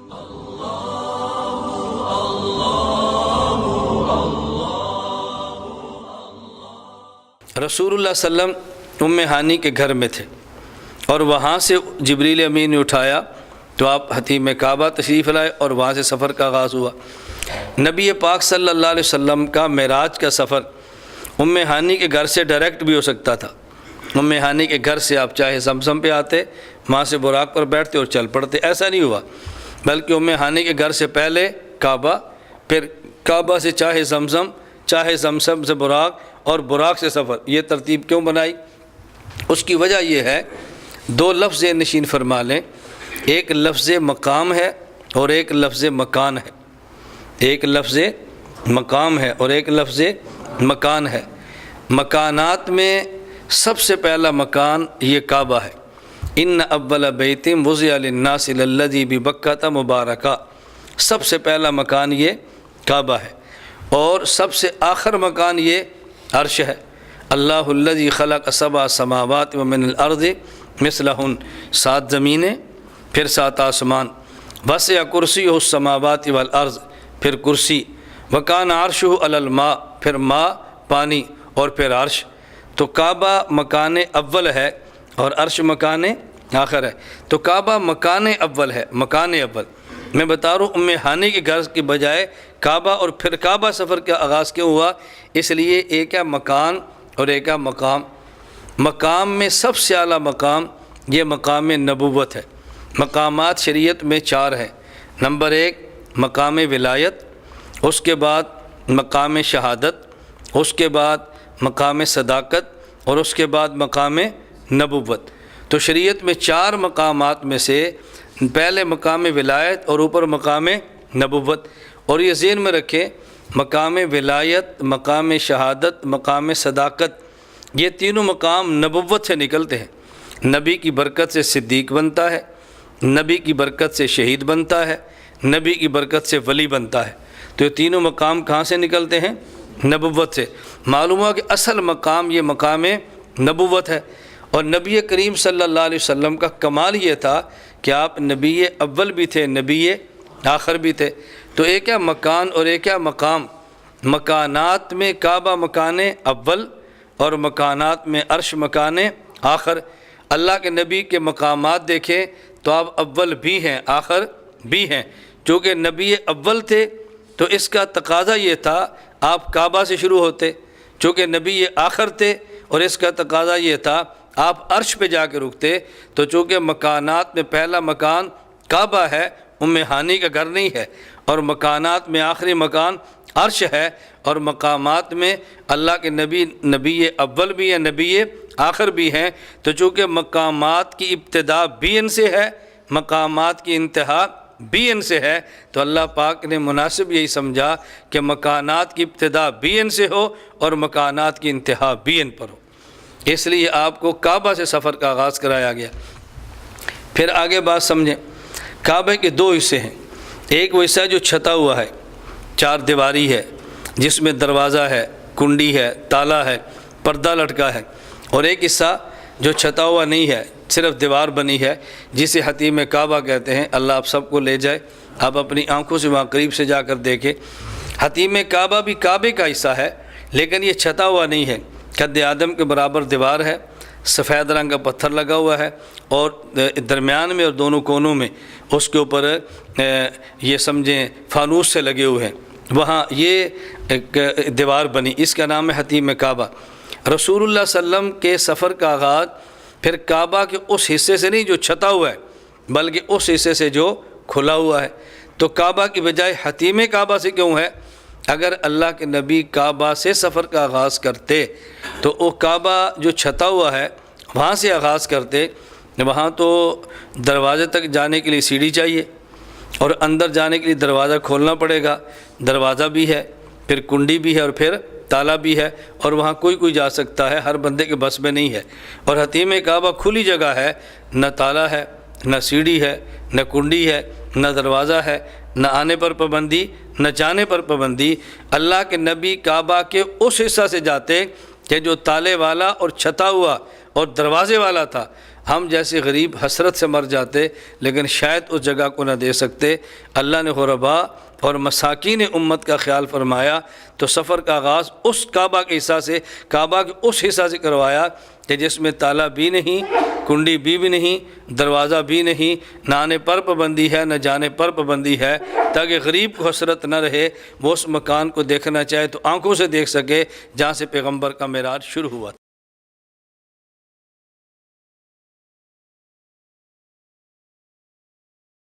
رسول اللہ صلی اللہ علیہ وسلم ام ہانی کے گھر میں تھے اور وہاں سے جبریل امین نے اٹھایا تو آپ حتیم کعبہ تشریف لائے اور وہاں سے سفر کا آغاز ہوا۔ نبی پاک صلی اللہ علیہ وسلم کا معراج کا سفر ام ہانی کے گھر سے ڈائریکٹ بھی ہو سکتا تھا۔ ام ہانی کے گھر سے آپ چاہے زمزم پہ آتے، وہاں سے براق پر بیٹھتے اور چل پڑتے، ایسا نہیں ہوا، بلکہ ام ہانی کے گھر سے پہلے کعبہ، پھر کعبہ سے چاہے زمزم سے براق اور براق سے سفر۔ یہ ترتیب کیوں بنائی؟ اس کی وجہ یہ ہے، دو لفظ نشین فرما لیں، ایک لفظ مقام ہے اور ایک لفظ مکان ہے۔ ایک لفظ مقام ہے اور ایک لفظ مکان ہے۔ مکانات میں سب سے پہلا مکان یہ کعبہ ہے۔ ان اول بیت وضع للناس للذی ببکۃ مبارکہ، سب سے پہلا مکان یہ کعبہ ہے، اور سب سے آخر مکان یہ عرش ہے۔ اللہ الذی خلق سبع سماوات ومن الارض مثلہن، 7 زمینیں پھر 7 آسمان، وسع کرسیہ السماوات والارض، پھر کرسی، وکان عرشہ علی الماء، پھر ماء پانی، اور پھر عرش۔ تو کعبہ مکان اول ہے اور عرش مکان آخر ہے۔ تو کعبہ مکان اول ہے، مکان اول۔ میں بتا رہا ہوں ام ہانی کے گھر کی بجائے کعبہ اور پھر کعبہ سفر کا آغاز کیوں ہوا؟ اس لیے ایک ہے مکان اور ایک ہے مقام۔ مقام میں سب سے اعلیٰ مقام یہ مقام نبوت ہے۔ مقامات شریعت میں 4 ہیں۔ نمبر 1 مقام ولایت، اس کے بعد مقام شہادت، اس کے بعد مقام صداقت، اور اس کے بعد مقام نبوت۔ تو شریعت میں 4 مقامات میں سے پہلے مقام ولایت اور اوپر مقام نبوت۔ اور یہ ذہن میں رکھیں، مقام ولایت، مقام شہادت، مقام صداقت، یہ تینوں مقام نبوت سے نکلتے ہیں۔ نبی کی برکت سے صدیق بنتا ہے، نبی کی برکت سے شہید بنتا ہے، نبی کی برکت سے ولی بنتا ہے۔ تو یہ تینوں مقام کہاں سے نکلتے ہیں؟ نبوت سے۔ معلوم ہوا کہ اصل مقام یہ مقام نبوت ہے۔ اور نبی کریم صلی اللہ علیہ وسلم کا کمال یہ تھا کہ آپ نبی اول بھی تھے، نبی آخر بھی تھے۔ تو ایک ہے مکان اور ایک ہے مقام۔ مکانات میں کعبہ مکان اول اور مکانات میں عرش مکان آخر۔ اللہ کے نبی کے مقامات دیکھیں تو آپ اول بھی ہیں، آخر بھی ہیں۔ چونکہ نبی اول تھے تو اس کا تقاضا یہ تھا آپ کعبہ سے شروع ہوتے، چونکہ نبی آخر تھے اور اس کا تقاضا یہ تھا آپ عرش پہ جا کے رکتے۔ تو چونکہ مکانات میں پہلا مکان کعبہ ہے، ام ہانی کا گھر نہیں ہے، اور مکانات میں آخری مکان عرش ہے، اور مقامات میں اللہ کے نبی اول بھی ہیں، نبی آخر بھی ہیں۔ تو چونکہ مقامات کی ابتدا بھی ان سے ہے، مقامات کی انتہا بھی ان سے ہے، تو اللہ پاک نے مناسب یہی سمجھا کہ مکانات کی ابتدا بھی ان سے ہو اور مکانات کی انتہا بھی ان پر ہو۔ اس لیے آپ کو کعبہ سے سفر کا آغاز کرایا گیا۔ پھر آگے بات سمجھیں، کعبے کے 2 حصے ہیں۔ ایک وہ حصہ جو چھتا ہوا ہے، 4 دیواری ہے، جس میں دروازہ ہے، کنڈی ہے، تالا ہے، پردہ لٹکا ہے، اور ایک حصہ جو چھتا ہوا نہیں ہے، صرف دیوار بنی ہے، جسے حتیم کعبہ کہتے ہیں۔ اللہ آپ سب کو لے جائے، آپ اپنی آنکھوں سے وہاں قریب سے جا کر دیکھیں۔ حتیم کعبہ بھی کعبے کا حصہ ہے، لیکن یہ چھتا ہوا نہیں ہے۔ قد آدم کے برابر دیوار ہے، سفید رنگ کا پتھر لگا ہوا ہے، اور درمیان میں اور دونوں کونوں میں اس کے اوپر یہ سمجھیں فانوس سے لگے ہوئے ہیں، وہاں یہ ایک دیوار بنی، اس کا نام ہے حتیم کعبہ۔ رسول اللہ صلی اللہ علیہ وسلم کے سفر کا آغاز پھر کعبہ کے اس حصے سے نہیں جو چھتا ہوا ہے، بلکہ اس حصے سے جو کھلا ہوا ہے۔ تو کعبہ کی بجائے حتیم کعبہ سے کیوں ہے؟ اگر اللہ کے نبی کعبہ سے سفر کا آغاز کرتے تو وہ کعبہ جو چھتا ہوا ہے وہاں سے آغاز کرتے، وہاں تو دروازے تک جانے کے لیے سیڑھی چاہیے، اور اندر جانے کے لیے دروازہ کھولنا پڑے گا، دروازہ بھی ہے، پھر کنڈی بھی ہے، اور پھر تالا بھی ہے، اور وہاں کوئی جا سکتا ہے، ہر بندے کے بس میں نہیں ہے۔ اور حتیم کعبہ کھلی جگہ ہے، نہ تالا ہے، نہ سیڑھی ہے، نہ کنڈی ہے، نہ دروازہ ہے، نہ آنے پر پابندی، نہ جانے پر پابندی۔ اللہ کے نبی کعبہ کے اس حصہ سے جاتے کہ جو تالے والا اور چھتا ہوا اور دروازے والا تھا۔ ہم جیسے غریب حسرت سے مر جاتے لیکن شاید اس جگہ کو نہ دے سکتے۔ اللہ نے غرباء اور مساکین امت کا خیال فرمایا تو سفر کا آغاز اس کعبہ کے حصہ سے، کعبہ کے اس حصہ سے کروایا کہ جس میں تالا بھی نہیں، کنڈی بھی نہیں، دروازہ بھی نہیں، نہ آنے پر پابندی ہے نہ جانے پر پابندی ہے، تاکہ غریب کو حسرت نہ رہے، وہ اس مکان کو دیکھنا چاہے تو آنکھوں سے دیکھ سکے جہاں سے پیغمبر کا معراج شروع ہوا۔